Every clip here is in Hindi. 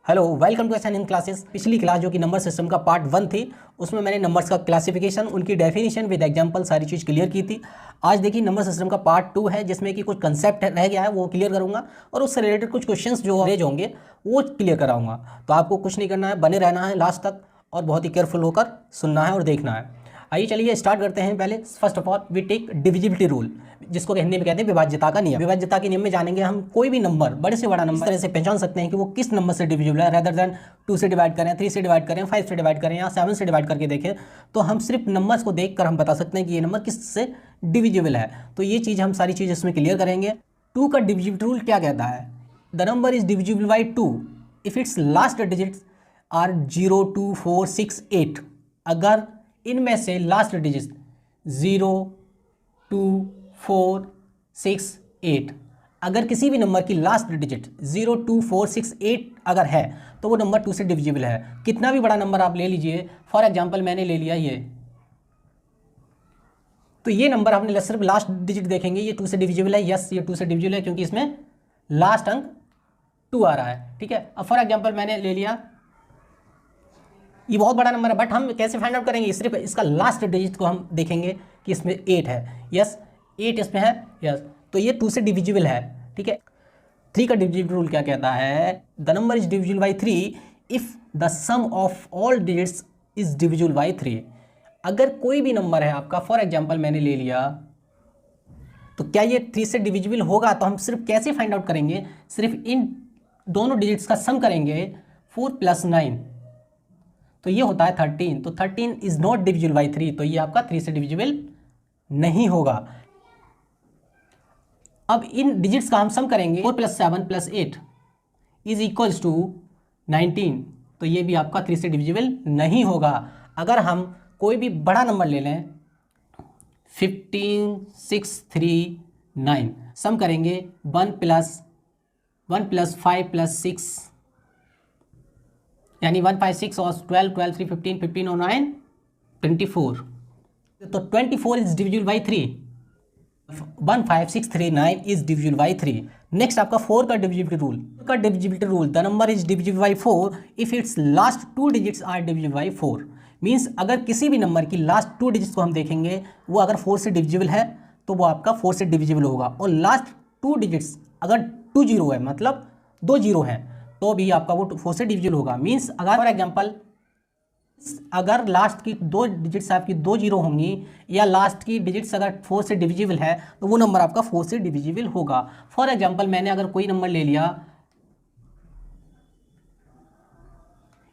Hello, welcome to ace in classes. पिछली क्लास जो कि नंबर सिस्टम का पार्ट 1 थी, उसमें मैंने नंबर्स का क्लासिफिकेशन, उनकी डेफिनेशन विद एग्जांपल सारी चीज़ क्लियर की थी। आज देखिए नंबर सिस्टम का पार्ट 2 है, जिसमें कि कुछ कंसेप्ट रह गया है, वो क्लियर करूंगा और उससे रिलेटेड कुछ क्वेश्चंस जो रेज होंगे वो क्लियर कराऊंगा। तो आपको कुछ नहीं करना है, बने रहना है लास्ट तक और बहुत ही केयरफुल होकर सुनना है और देखना है। आइए चलिए स्टार्ट करते हैं। पहले first of all we take divisibility rule, जिसको हिंदी में कहते हैं विभाज्यता का नियम। विभाज्यता के नियम में जानेंगे हम कोई भी नंबर बड़े से बड़ा नंबर इस तरह से पहचान सकते हैं कि वो किस नंबर से डिविजिबल है, रेदर देन 2 से डिवाइड करें, 3 से डिवाइड करें, 5 से डिवाइड करें या 7 से डिवाइड करके देखें। तो हम सिर्फ नंबर्स को देखकर हम बता सकते हैं कि ये नंबर किस से डिविजिबल है। तो ये चीज़ हम सारी चीज़ इसमें क्लियर करेंगे। 2 का डिविजिबिलिटी रूल क्या कहता है? The number is divisible by 2 if its last digits are 0, 2, 4, 6, 8। अगर इनमें से लास्ट डिजिट 0, 2, 4, 6, 8, अगर किसी भी नंबर की लास्ट डिजिट 0, 2, 4, 6, 8 अगर है तो वो नंबर 2 से डिविजिबल है। कितना भी बड़ा नंबर आप ले लीजिए, फॉर एग्जांपल मैंने ले लिया ये, तो ये नंबर आपने सिर्फ लास्ट डिजिट देखेंगे, ये 2 से डिविजिबल है। यस, ये 2 से डिविजिबल है क्योंकि इसमें लास्ट अंक 2 आ रहा है। ठीक है, अब फॉर एग्जांपल मैंने ले लिया, ये बहुत बड़ा नंबर है, बट हम कैसे फाइंड आउट करेंगे? सिर्फ इसका लास्ट डिजिट को हम देखेंगे कि इसमें 8 है। यस, 8 इसमें है। यस, तो ये 2 से डिविजिबल है। ठीक है, 3 का डिविजिबिलिटी रूल क्या कहता है? The number is divisible by 3 if the sum of all digits is divisible by 3। अगर कोई भी नंबर है आपका, फॉर एग्जाम्पल मैंने ले लिया, तो क्या ये 3 से डिविजिबल होगा? तो हम सिर्फ कैसे फाइंड आउट करेंगे? सिर्फ इन दोनों डिजिट्स का सम करेंगे, 4 + 9, तो ये होता है 13। तो 13 इज नॉट डिविजिबल बाई 3, तो ये आपका 3 से डिविजिबल नहीं होगा। अब इन डिजिट्स का हम सम करेंगे, 4 + 7 + 8 इज इक्वल्स टू 19, तो ये भी आपका 3 से डिविजिबल नहीं होगा। अगर हम कोई भी बड़ा नंबर ले लें, 15, 6, 3, 9, सम करेंगे 1 + 5 + 6, यानी 1, 5, 6 और 12, 12, 3, 15, 15 और 9, 24। तो 24 is divisible by 3। 1, 5, 6, 3, 9 is divisible by 3। Next आपका 4 का divisibility rule. The number is divisible by 4 if its last 2 digits are divisible by 4। Means अगर किसी भी नंबर की लास्ट 2 डिजिट्स को हम देखेंगे, वो अगर 4 से डिविजिबल है तो वो आपका 4 से डिविजिबल होगा। और लास्ट 2 डिजिट्स अगर 2 0 है, मतलब 2 0 है, तो भी आपका वो 4 से डिविजिबल होगा। मीन्स अगर फॉर एग्जांपल अगर लास्ट की 2 डिजिट्स आपकी 2 0 होंगी या लास्ट की डिजिट्स अगर 4 से डिविजिबल है, तो वो नंबर आपका 4 से डिविजिबल होगा। फॉर एग्जांपल मैंने अगर कोई नंबर ले लिया,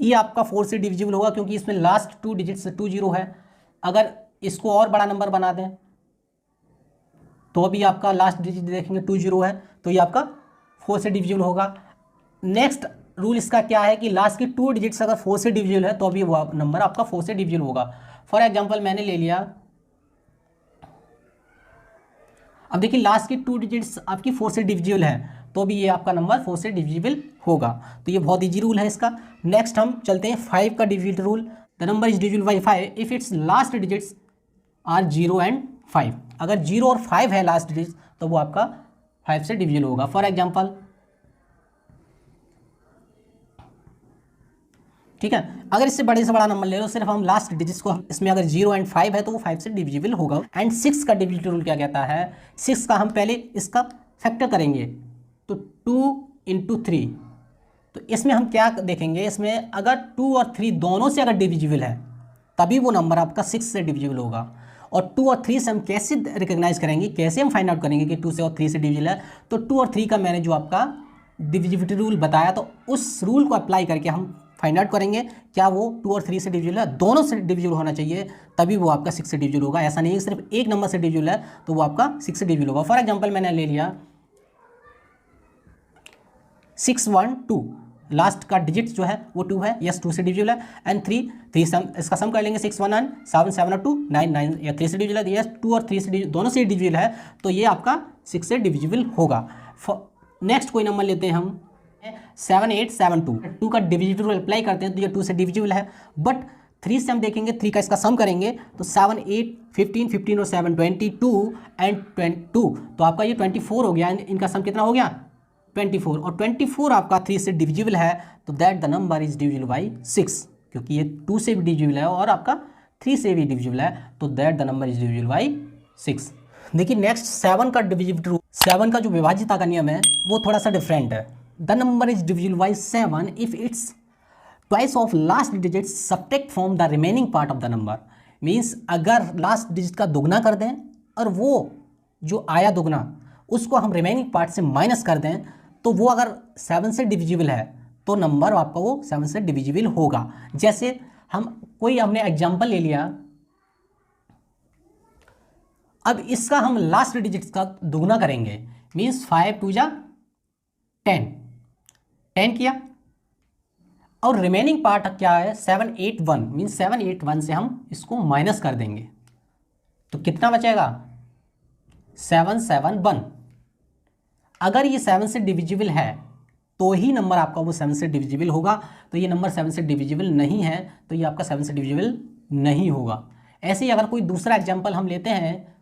ये आपका 4 से डिविजिबल होगा क्योंकि इसमें लास्ट 2 डिजिट्स 2 0 है। अगर इसको और बड़ा नंबर बना दें तो भी आपका लास्ट डिजिट देखेंगे 2 0 है, तो ये आपका 4 से डिविजिबल होगा। नेक्स्ट रूल इसका क्या है कि लास्ट की 2 डिजिट्स अगर 4 से डिविजिबल है तो भी वो नंबर आपका 4 से डिविजिबल होगा। फॉर एग्जांपल मैंने ले लिया, अब देखिए लास्ट की 2 डिजिट्स आपकी 4 से डिविजिबल है तो भी ये आपका नंबर 4 से डिविजिबल होगा। तो ये बहुत ईजी रूल है इसका। नेक्स्ट हम चलते हैं 5 का divisibility rule. The number is divisible by 5 if its last digits are 0 and 5। अगर 0 और 5 है लास्ट डिजिट्स तो वो आपका 5 से डिविजिबल होगा। फॉर एग्जांपल, ठीक है, अगर इससे बड़े से बड़ा नंबर ले लो, सिर्फ हम लास्ट डिजिट्स को, इसमें अगर 0 and 5 है तो वो 5 से डिविजिबल होगा। एंड 6 का डिविजिबिलिटी रूल क्या कहता है? 6 का हम पहले इसका फैक्टर करेंगे, तो 2 × 3। तो इसमें हम क्या देखेंगे, इसमें अगर 2 और 3 दोनों से अगर डिविजिबल है तभी वो नंबर आपका 6 से डिविजिबल होगा। और 2 और 3 से हम कैसे रिकग्नाइज करेंगे, कैसे हम फाइंड आउट करेंगे कि 2 से और 3 से डिविजिबल है? तो 2 और 3 का मैंने जो आपका डिविजिबिलिटी रूल बताया, तो उस रूल को अप्लाई करके हम फाइंड आउट करेंगे क्या वो 2 और 3 से डिविजिबल है। दोनों से डिविजिबल होना चाहिए तभी वो आपका 6 से डिविजिबल होगा। ऐसा नहीं है सिर्फ एक नंबर से डिविजिबल है तो वो आपका 6 से डिविजिबल होगा। फॉर एग्जांपल मैंने ले लिया 6, 1, 2, लास्ट का डिजिट जो है वो 2 है। यस, 2 से डिविजिबल है। एंड 3 सम, इसका सम कर लेंगे, 6, 1 and 7, 7 और 2, 9, 9 या 3 से डिविजिबल है। यस, 2 और 3 से दोनों से डिविजिबल है तो ये आपका 6 से डिविजिबल होगा। नेक्स्ट कोई नंबर लेते हैं हम, 7, 8, 7, 2। 2 का डिविजिबिलिटी रूल अप्लाई करते हैं तो ये 2 से डिविजिबल है। बट 3 से हम देखेंगे, 3 का इसका सम करेंगे तो 7, 8, 15, 15 और 7, 22 एंड 22, तो आपका ये 24 हो गया। इनका सम कितना हो गया? 24, और 24 आपका 3 से डिविजिबल है, तो that the number is divisible by 6, क्योंकि ये 2 से भी डिविजिबल है और आपका 3 से भी डिविजिबल है, तो that the number is divisible by 6। देखिए नेक्स्ट 7 का डिविजिबिलिटी रूल, 7 का जो विभाज्यता का नियम है वो थोड़ा सा डिफरेंट है। The number is divisible by 7 if it's twice of last digit subtract from the remaining part of the number. Means अगर लास्ट डिजिट का दुगना कर दें और वो जो आया दुगना उसको हम रिमेनिंग पार्ट से माइनस कर दें, तो वो अगर 7 से डिविजिबल है तो नंबर आपका वो 7 से डिविजिबल होगा। जैसे हमने एग्जांपल ले लिया, अब इसका हम लास्ट डिजिट का दुगना करेंगे, मीन्स 5 2 जा 10 किया, और रिमेनिंग पार्ट क्या है 781, मीन्स 781 से हम इसको माइनस कर देंगे, तो कितना बचेगा 771। अगर ये 7 से डिविजिबल है तो ही नंबर आपका वो 7 से डिविजिबल होगा, तो ये नंबर 7 से डिविजिबल नहीं है तो ये आपका 7 से डिविजिबल नहीं होगा। ऐसे ही अगर कोई दूसरा एग्जांपल हम लेते हैं,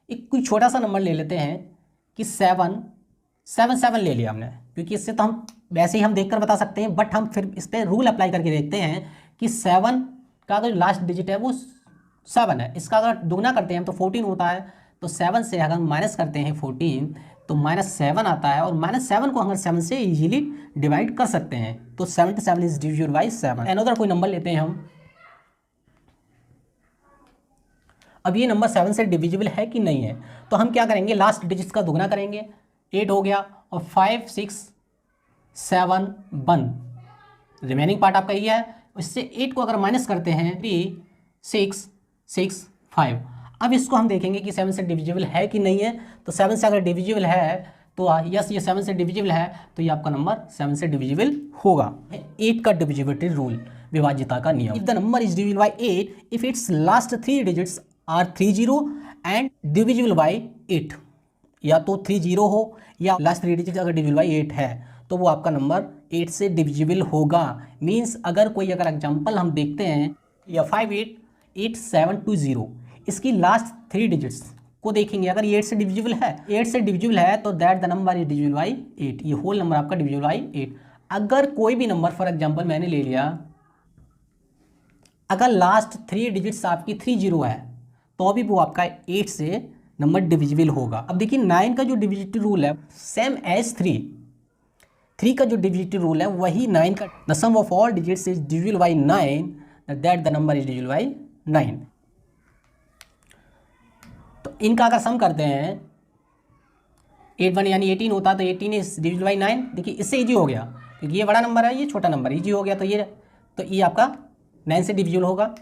एक कोई छोटा सा नंबर ले लेते हैं कि 777 ले लिया हमने, क्योंकि इससे तो हम वैसे ही हम देखकर बता सकते हैं, बट हम फिर इस पर रूल अप्लाई करके देखते हैं कि 7 का जो लास्ट डिजिट है वो 7 है, इसका अगर दुगना करते हैं तो 14 होता है, तो 7 से अगर माइनस करते हैं 14 तो -7 आता है, और -7 को अगर 7 से इजीली डिवाइड कर सकते हैं, तो 77 इज डिविजिबल बाई 7। अनदर कोई नंबर लेते हैं हम, अब ये नंबर 7 से डिविजिबल है कि नहीं है, तो हम क्या करेंगे लास्ट डिजिट्स का दुगना करेंगे, 8 हो गया और 5 6 7 1, रिमेनिंग पार्ट आपका ये है, इससे 8 को अगर माइनस करते हैं 3 6 6 5। अब इसको हम देखेंगे कि 7 से डिविजिबल है कि नहीं है, तो 7 से अगर डिविजिबल है तो यस ये 7 से डिविजिबल है, तो ये आपका नंबर 7 से डिविजिबल होगा। 8 का डिविजिबिलिटी रूल, विभाज्यता का नियम, if the number is divisible by 8 if its last 3 digits are 30 and divisible by 8, या तो 30 हो या लास्ट 3 डिजिट अगर डिविजिबल बाई 8 है तो वो आपका नंबर 8 से डिविजिबल होगा। मीन्स अगर एग्जाम्पल हम देखते हैं या 588720, इसकी लास्ट 3 डिजिट्स को देखेंगे, अगर ये 8 से डिविजिबल है तो that the number is divisible by 8, ये होल नंबर आपका डिविजिबल बाई 8। अगर कोई भी नंबर फॉर एग्जांपल मैंने ले लिया, अगर लास्ट 3 डिजिट्स आपकी 30 है तो भी वो आपका 8 से नंबर डिविजिबल होगा। अब देखिए 9 का जो डिविजिबिलिटी रूल है सेम एज 3 का जो डिविजिबिलिटी रूल है वही 9 का, the sum of all digits is divisible by 9 that the number is divisible by 9। तो इनका अगर सम करते हैं 8 1 यानी 18 होता, तो 18 इज डिविजिबल बाई 9। देखिए इससे ईजी हो गया, क्योंकि ये बड़ा नंबर है ये छोटा नंबर, ईजी हो गया, तो ये आपका 9 से डिविजिबल होगा।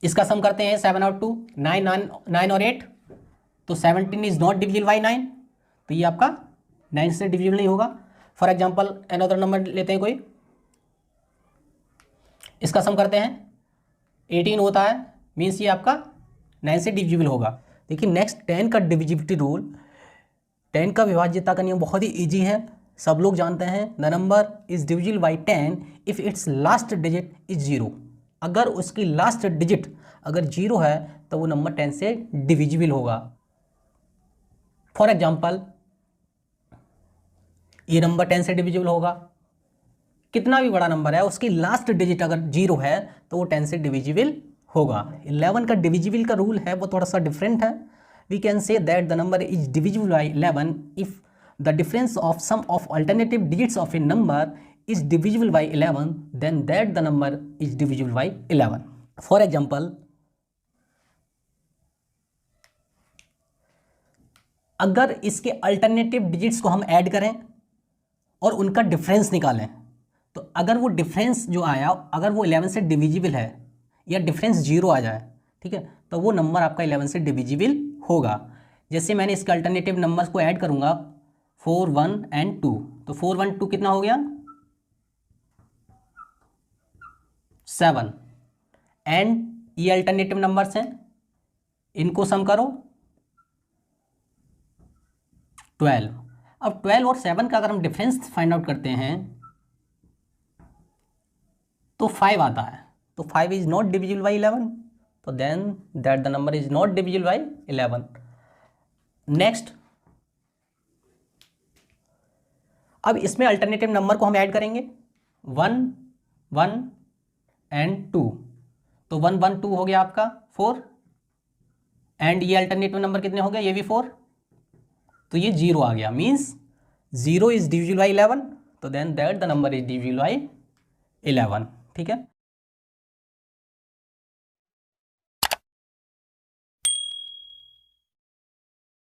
इसका सम करते हैं 7 और 2 9 और 8, तो 17 इज नॉट डिविजिबल बाई 9, तो ये आपका 9 से डिविजिबल नहीं होगा। फॉर एग्जांपल अनदर नंबर लेते हैं कोई, इसका सम करते हैं 18 होता है, मीन्स ये आपका 9 से डिविजिबल होगा। देखिए नेक्स्ट 10 का डिविजिबिलिटी रूल, 10 का विभाज्यता का नियम बहुत ही ईजी है, सब लोग जानते हैं। The number is divisible by 10 if its last digit is 0। अगर उसकी लास्ट डिजिट अगर 0 है तो वो नंबर 10 से डिविजिबल होगा। फॉर एग्जांपल ये नंबर 10 से डिविजिबल होगा, कितना भी बड़ा नंबर है उसकी लास्ट डिजिट अगर 0 है तो वो 10 से डिविजिबल होगा। 11 का डिविजिबल का रूल है वो थोड़ा सा डिफरेंट है। We can say that the number is divisible by 11 if the difference of sum of alternative digits of a number is divisible by 11, then that the number is divisible by 11. For example, अगर इसके अल्टरनेटिव डिजिट्स को हम ऐड करें और उनका डिफरेंस निकालें, तो अगर वो डिफरेंस जो आया अगर वो 11 से डिविजिबल है या डिफरेंस 0 आ जाए, ठीक है, तो वो नंबर आपका 11 से डिविजिबल होगा। जैसे मैंने इसके अल्टरनेटिव नंबर्स को ऐड करूंगा 4 1 एंड 2, तो 4 1 2 कितना हो गया 7, एंड ये अल्टरनेटिव नंबर्स हैं, इनको सम करो 12। अब 12 और 7 का अगर हम डिफरेंस फाइंड आउट करते हैं तो 5 आता है, तो 5 इज नॉट डिविजिबल बाई 11, तो then that the number is not divisible by 11। Next अब इसमें अल्टरनेटिव नंबर को हम ऐड करेंगे 1 1 एंड 2, तो 1 1 2 हो गया आपका 4, एंड ये अल्टरनेटिव नंबर कितने हो गए, ये भी 4, तो ये 0 आ गया, मीन्स 0 इज डिविजिबल बाई 11, तो then that the number is divisible by 11। ठीक है।